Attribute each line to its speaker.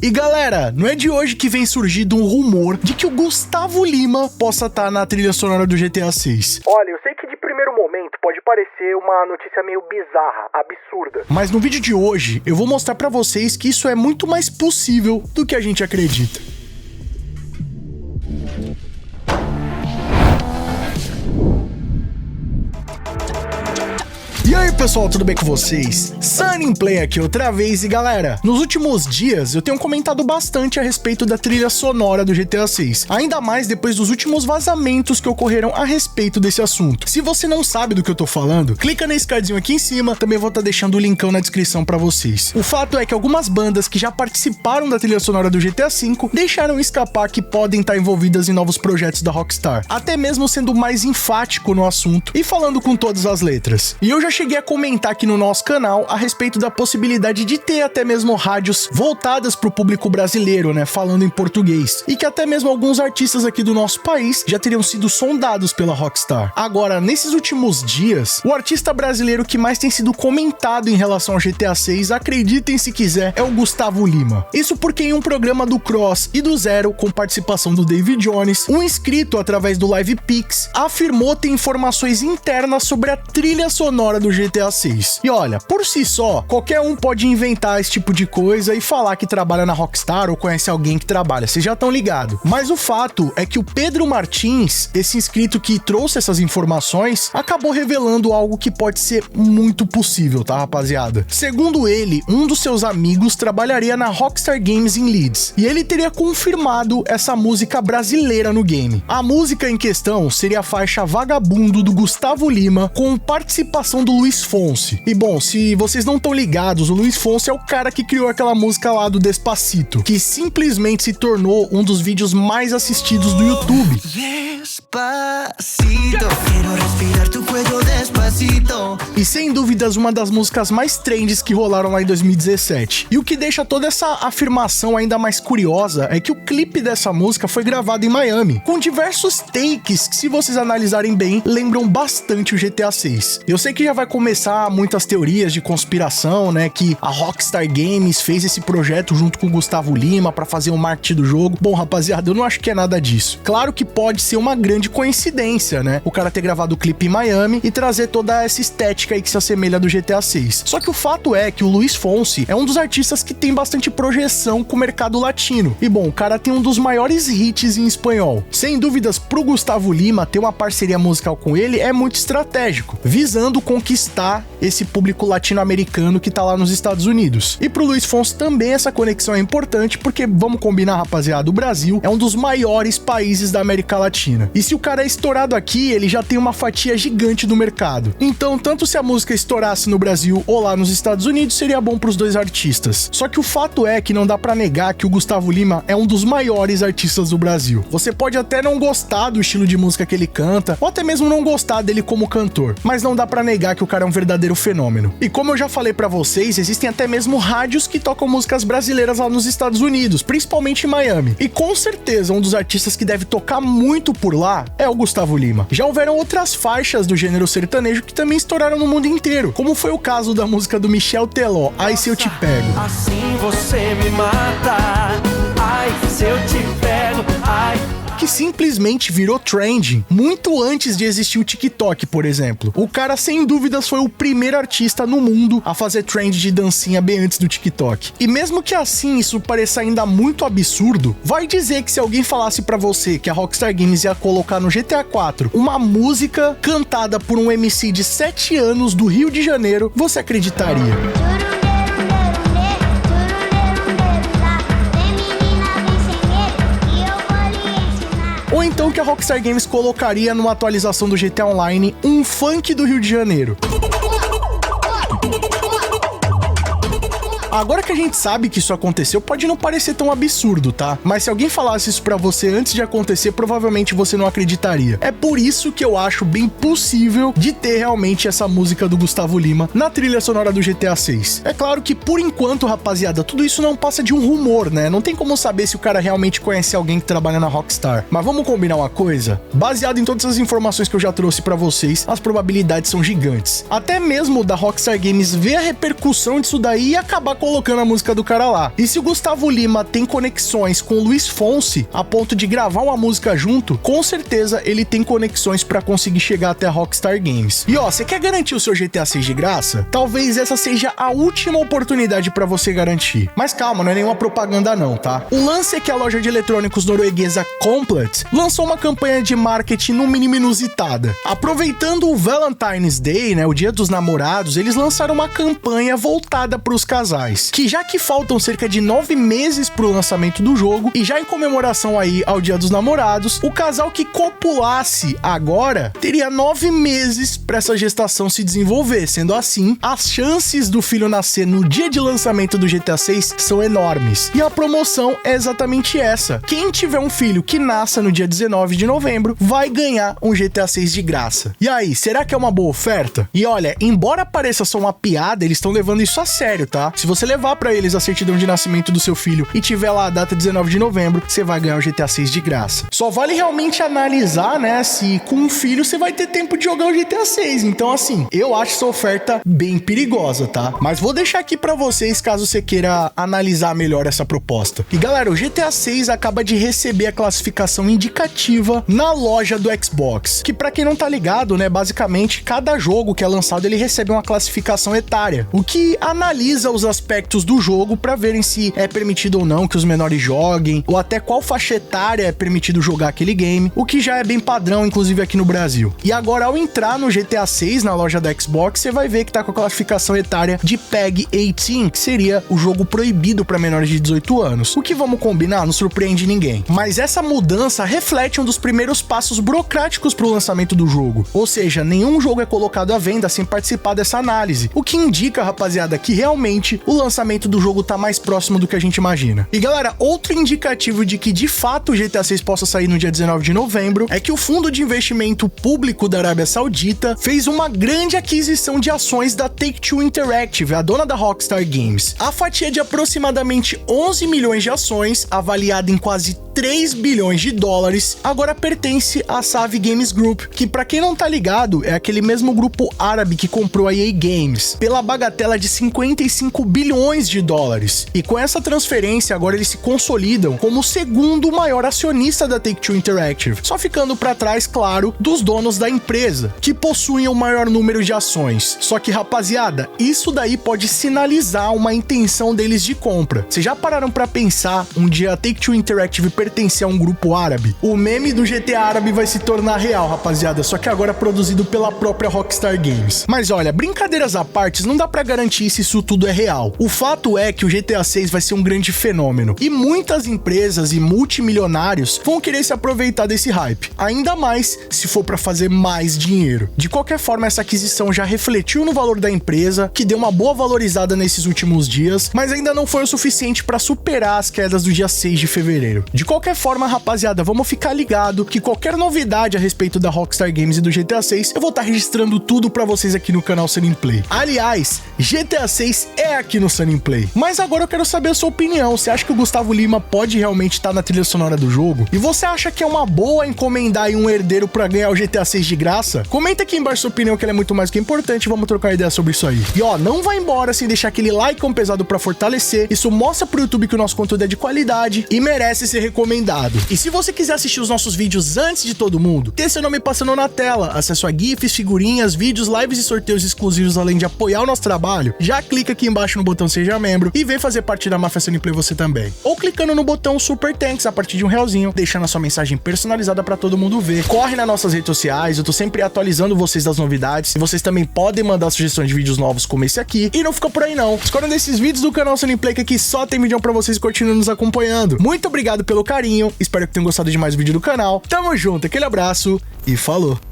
Speaker 1: E galera, não é de hoje que vem surgindo um rumor de que o Gustavo Lima possa estar na trilha sonora do GTA 6.
Speaker 2: Olha, eu sei que de primeiro momento pode parecer uma notícia meio bizarra, absurda.
Speaker 1: Mas no vídeo de hoje, eu vou mostrar pra vocês que isso é muito mais possível do que a gente acredita. E aí pessoal, tudo bem com vocês? Sunny Play aqui outra vez e galera, nos últimos dias eu tenho comentado bastante a respeito da trilha sonora do GTA 6, ainda mais depois dos últimos vazamentos que ocorreram a respeito desse assunto. Se você não sabe do que eu tô falando, clica nesse cardzinho aqui em cima, também vou estar deixando o linkão na descrição pra vocês. O fato é que algumas bandas que já participaram da trilha sonora do GTA V deixaram escapar que podem estar envolvidas em novos projetos da Rockstar, até mesmo sendo mais enfático no assunto e falando com todas as letras. E eu já cheguei a comentar aqui no nosso canal a respeito da possibilidade de ter até mesmo rádios voltadas para o público brasileiro, né, falando em português, e que até mesmo alguns artistas aqui do nosso país já teriam sido sondados pela Rockstar. Agora, nesses últimos dias, o artista brasileiro que mais tem sido comentado em relação ao GTA 6, acreditem se quiser, é o Gustavo Lima. Isso porque em um programa do Cross e do Zero, com participação do David Jones, um inscrito através do LivePix afirmou ter informações internas sobre a trilha sonora do GTA 6. E olha, por si só, qualquer um pode inventar esse tipo de coisa e falar que trabalha na Rockstar ou conhece alguém que trabalha, vocês já estão ligados. Mas o fato é que o Pedro Martins, esse inscrito que trouxe essas informações, acabou revelando algo que pode ser muito possível, tá, rapaziada? Segundo ele, um dos seus amigos trabalharia na Rockstar Games em Leeds, e ele teria confirmado essa música brasileira no game. A música em questão seria a faixa Vagabundo do Gustavo Lima, com participação do Luiz Fonsi. E bom, se vocês não estão ligados, o Luiz Fonsi é o cara que criou aquela música lá do Despacito, que simplesmente se tornou um dos vídeos mais assistidos do YouTube. Despacito, quero respirar tu cuello despacito. E sem dúvidas uma das músicas mais trendes que rolaram lá em 2017. E o que deixa toda essa afirmação ainda mais curiosa é que o clipe dessa música foi gravado em Miami, com diversos takes que, se vocês analisarem bem, lembram bastante o GTA 6. Eu sei que já vai começar muitas teorias de conspiração, né, que a Rockstar Games fez esse projeto junto com o Gustavo Lima pra fazer o marketing do jogo. Bom, rapaziada, eu não acho que é nada disso. Claro que pode ser uma grande coincidência, né, o cara ter gravado o clipe em Miami e trazer toda essa estética aí que se assemelha do GTA 6. Só que o fato é que o Luiz Fonsi é um dos artistas que tem bastante projeção com o mercado latino. E bom, o cara tem um dos maiores hits em espanhol. Sem dúvidas, pro Gustavo Lima ter uma parceria musical com ele é muito estratégico, visando conquistar esse público latino-americano que tá lá nos Estados Unidos. E pro Luiz Fonsi também essa conexão é importante porque, vamos combinar, rapaziada, o Brasil é um dos maiores países da América Latina. E se o cara é estourado aqui, ele já tem uma fatia gigante do mercado. Então, tanto se a música estourasse no Brasil ou lá nos Estados Unidos, seria bom pros dois artistas. Só que o fato é que não dá pra negar que o Gustavo Lima é um dos maiores artistas do Brasil. Você pode até não gostar do estilo de música que ele canta, ou até mesmo não gostar dele como cantor, mas não dá pra negar que o cara é um verdadeiro fenômeno. E como eu já falei pra vocês, existem até mesmo rádios que tocam músicas brasileiras lá nos Estados Unidos, principalmente em Miami. E com certeza um dos artistas que deve tocar muito por lá é o Gustavo Lima. Já houveram outras faixas do gênero sertanejo que também estouraram no mundo inteiro, como foi o caso da música do Michel Teló, Ai Se Eu Te Pego.
Speaker 3: Assim você me mata, ai se eu te pego, ai.
Speaker 1: Que simplesmente virou trending muito antes de existir o TikTok, por exemplo. O cara, sem dúvidas, foi o primeiro artista no mundo a fazer trend de dancinha bem antes do TikTok. E mesmo que assim isso pareça ainda muito absurdo, vai dizer que se alguém falasse pra você que a Rockstar Games ia colocar no GTA 4 uma música cantada por um MC de 7 anos do Rio de Janeiro, você acreditaria? Ou então que a Rockstar Games colocaria numa atualização do GTA Online um funk do Rio de Janeiro. Agora que a gente sabe que isso aconteceu, pode não parecer tão absurdo, tá? Mas se alguém falasse isso pra você antes de acontecer, provavelmente você não acreditaria. É por isso que eu acho bem possível de ter realmente essa música do Gustavo Lima na trilha sonora do GTA 6. É claro que, por enquanto, rapaziada, tudo isso não passa de um rumor, né? Não tem como saber se o cara realmente conhece alguém que trabalha na Rockstar. Mas vamos combinar uma coisa? Baseado em todas as informações que eu já trouxe pra vocês, as probabilidades são gigantes. Até mesmo da Rockstar Games ver a repercussão disso daí e acabar colocando a música do cara lá. E se o Gustavo Lima tem conexões com o Luiz Fonsi a ponto de gravar uma música junto, com certeza ele tem conexões pra conseguir chegar até a Rockstar Games. E ó, você quer garantir o seu GTA 6 de graça? Talvez essa seja a última oportunidade pra você garantir. Mas calma, não é nenhuma propaganda não, tá? O lance é que a loja de eletrônicos norueguesa Complet lançou uma campanha de marketing no mínimo inusitada. Aproveitando o Valentine's Day, né, o Dia dos Namorados, eles lançaram uma campanha voltada pros casais, que já que faltam cerca de 9 meses pro lançamento do jogo, e já em comemoração aí ao Dia dos Namorados, o casal que copulasse agora teria 9 meses pra essa gestação se desenvolver. Sendo assim, as chances do filho nascer no dia de lançamento do GTA 6 são enormes. E a promoção é exatamente essa. Quem tiver um filho que nasça no dia 19 de novembro vai ganhar um GTA 6 de graça. E aí, será que é uma boa oferta? E olha, embora pareça só uma piada, eles estão levando isso a sério, tá? Se você levar pra eles a certidão de nascimento do seu filho e tiver lá a data 19 de novembro, você vai ganhar o GTA 6 de graça. Só vale realmente analisar, né, se com um filho você vai ter tempo de jogar o GTA 6. Então, assim, eu acho essa oferta bem perigosa, tá? Mas vou deixar aqui pra vocês caso você queira analisar melhor essa proposta. E galera, o GTA 6 acaba de receber a classificação indicativa na loja do Xbox, que pra quem não tá ligado, né, basicamente cada jogo que é lançado ele recebe uma classificação etária, o que analisa os aspectos do jogo pra verem se é permitido ou não que os menores joguem, ou até qual faixa etária é permitido jogar aquele game, o que já é bem padrão, inclusive aqui no Brasil. E agora, ao entrar no GTA 6 na loja da Xbox, você vai ver que tá com a classificação etária de PEG 18, que seria o jogo proibido para menores de 18 anos. O que, vamos combinar, não surpreende ninguém. Mas essa mudança reflete um dos primeiros passos burocráticos para o lançamento do jogo. Ou seja, nenhum jogo é colocado à venda sem participar dessa análise. O que indica, rapaziada, que realmente o lançamento do jogo tá mais próximo do que a gente imagina. E galera, outro indicativo de que de fato o GTA 6 possa sair no dia 19 de novembro é que o fundo de investimento público da Arábia Saudita fez uma grande aquisição de ações da Take-Two Interactive, a dona da Rockstar Games. A fatia de aproximadamente 11 milhões de ações, avaliada em quase 3 bilhões de dólares, agora pertence à Savvy Games Group, que pra quem não tá ligado, é aquele mesmo grupo árabe que comprou a EA Games, pela bagatela de 55 bilhões de dólares. E com essa transferência, agora eles se consolidam como o segundo maior acionista da Take-Two Interactive, só ficando pra trás, claro, dos donos da empresa, que possuem o maior número de ações. Só que, rapaziada, isso daí pode sinalizar uma intenção deles de compra. Vocês já pararam pra pensar um dia a Take-Two Interactive pertencer a um grupo árabe? O meme do GTA árabe vai se tornar real, rapaziada, só que agora produzido pela própria Rockstar Games. Mas olha, brincadeiras à parte, não dá pra garantir se isso tudo é real. O fato é que o GTA 6 vai ser um grande fenômeno, e muitas empresas e multimilionários vão querer se aproveitar desse hype, ainda mais se for pra fazer mais dinheiro. De qualquer forma, essa aquisição já refletiu no valor da empresa, que deu uma boa valorizada nesses últimos dias, mas ainda não foi o suficiente pra superar as quedas do dia 6 de fevereiro. De qualquer forma, rapaziada, vamos ficar ligado que qualquer novidade a respeito da Rockstar Games e do GTA 6, eu vou estar registrando tudo pra vocês aqui no canal Sunny Play. Aliás, GTA 6 é aqui no Sunny Play. Mas agora eu quero saber a sua opinião. Você acha que o Gustavo Lima pode realmente estar na trilha sonora do jogo? E você acha que é uma boa encomendar aí um herdeiro pra ganhar o GTA 6 de graça? Comenta aqui embaixo sua opinião, que ela é muito mais que importante, vamos trocar ideia sobre isso aí. E ó, não vai embora sem deixar aquele like pesado pra fortalecer. Isso mostra pro YouTube que o nosso conteúdo é de qualidade e merece ser recomendado. E se você quiser assistir os nossos vídeos antes de todo mundo, ter seu nome passando na tela, acesso a GIFs, figurinhas, vídeos, lives e sorteios exclusivos, além de apoiar o nosso trabalho, já clica aqui embaixo no botão Seja Membro e vem fazer parte da Máfia Sunny Play você também. Ou clicando no botão Super Thanks a partir de R$1, deixando a sua mensagem personalizada pra todo mundo ver. Corre nas nossas redes sociais, eu tô sempre atualizando vocês das novidades, e vocês também podem mandar sugestões de vídeos novos como esse aqui. E não fica por aí não, escolha desses vídeos do canal Sunny Play, que aqui só tem vídeo pra vocês continuando nos acompanhando. Muito obrigado pelo carinho, espero que tenham gostado de mais um vídeo do canal. Tamo junto, aquele abraço e falou!